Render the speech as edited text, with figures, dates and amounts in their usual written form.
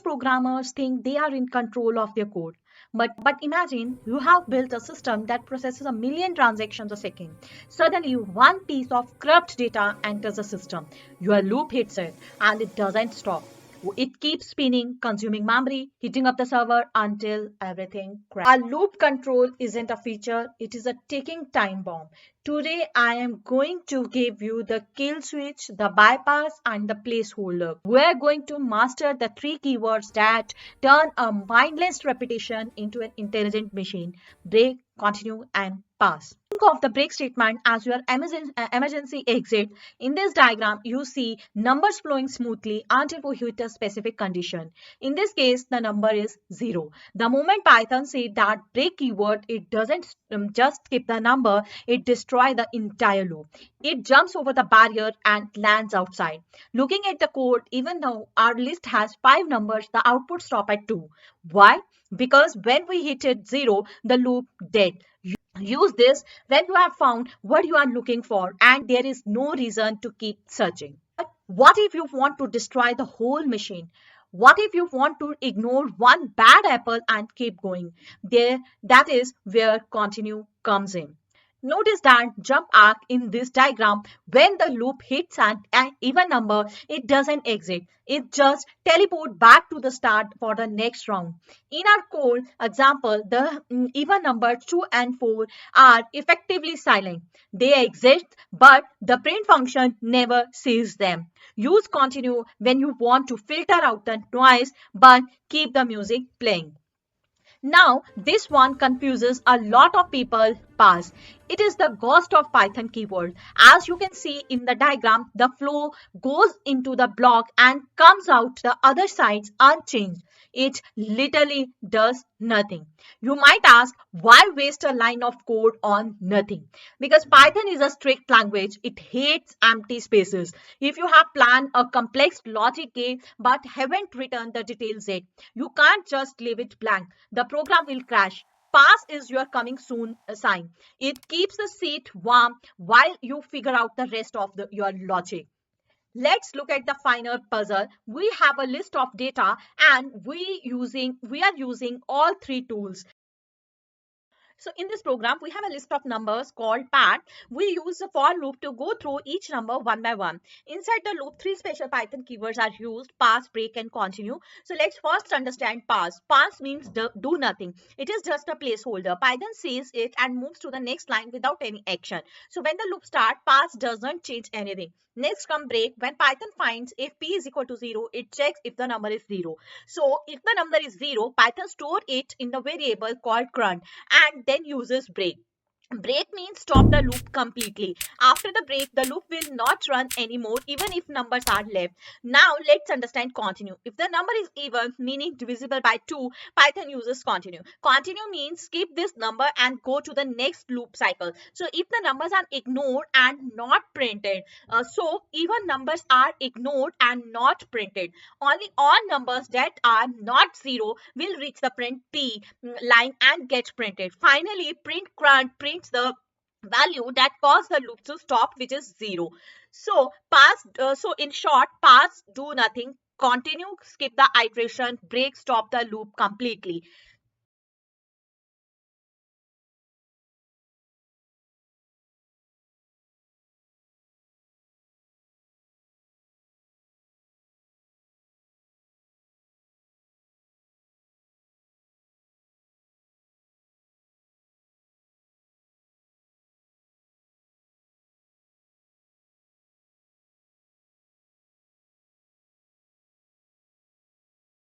programmers think they are in control of their code. But imagine you have built a system that processes a million transactions a second. Suddenly, one piece of corrupt data enters the system. Your loop hits it and it doesn't stop. It keeps spinning, consuming memory, heating up the server until everything crashes. A loop control isn't a feature, it is a ticking time bomb. Today, I am going to give you the kill switch, the bypass, and the placeholder. We're going to master the three keywords that turn a mindless repetition into an intelligent machine: break, continue, and pass. Think of the break statement as your emergency exit. In this diagram, you see numbers flowing smoothly until we hit a specific condition. In this case, the number is 0. The moment Python says that break keyword, it doesn't just skip the number, it destroys the entire loop. It jumps over the barrier and lands outside. Looking at the code, even though our list has 5 numbers, the output stop at 2. Why? Because when we hit it 0, the loop dead. Use this when you have found what you are looking for and there is no reason to keep searching. But what if you want to destroy the whole machine? What if you want to ignore one bad apple and keep going? That is where continue comes in. Notice that jump arc in this diagram. When the loop hits an even number, it doesn't exit. It just teleport back to the start for the next round. In our code example, the even numbers 2 and 4 are effectively silent. They exist, but the print function never sees them. Use continue when you want to filter out the noise, but keep the music playing. Now, this one confuses a lot of people. Pass. It is the ghost of Python keyword. As you can see in the diagram, the flow goes into the block and comes out the other side unchanged. It literally does nothing. You might ask, why waste a line of code on nothing? Because Python is a strict language. It hates empty spaces. If you have planned a complex logic game but haven't written the details yet, you can't just leave it blank. The program will crash. Pass is your coming soon sign. It keeps the seat warm while you figure out the rest of your logic. Let's look at the final puzzle. We have a list of data and we are using all three tools. So in this program, we have a list of numbers called pad. We use the for loop to go through each number one by one. Inside the loop, three special Python keywords are used: pass, break, and continue. So let's first understand pass. Pass means do nothing. It is just a placeholder. Python sees it and moves to the next line without any action. So when the loop starts, pass doesn't change anything. Next come break. When Python finds if p is equal to 0, it checks if the number is 0. So if the number is 0, Python store it in the variable called current and then uses break. Break means stop the loop completely. After the break, the loop will not run anymore even if numbers are left. Now let's understand continue. If the number is even, meaning divisible by 2, Python uses continue. Continue means skip this number and go to the next loop cycle. So if the numbers are ignored and not printed, so even numbers are ignored and not printed. Only all numbers that are not 0 will reach the print p line and get printed. Finally, print current prints the value that caused the loop to stop, which is 0. So so in short, pass do nothing, continue skip the iteration, break stop the loop completely.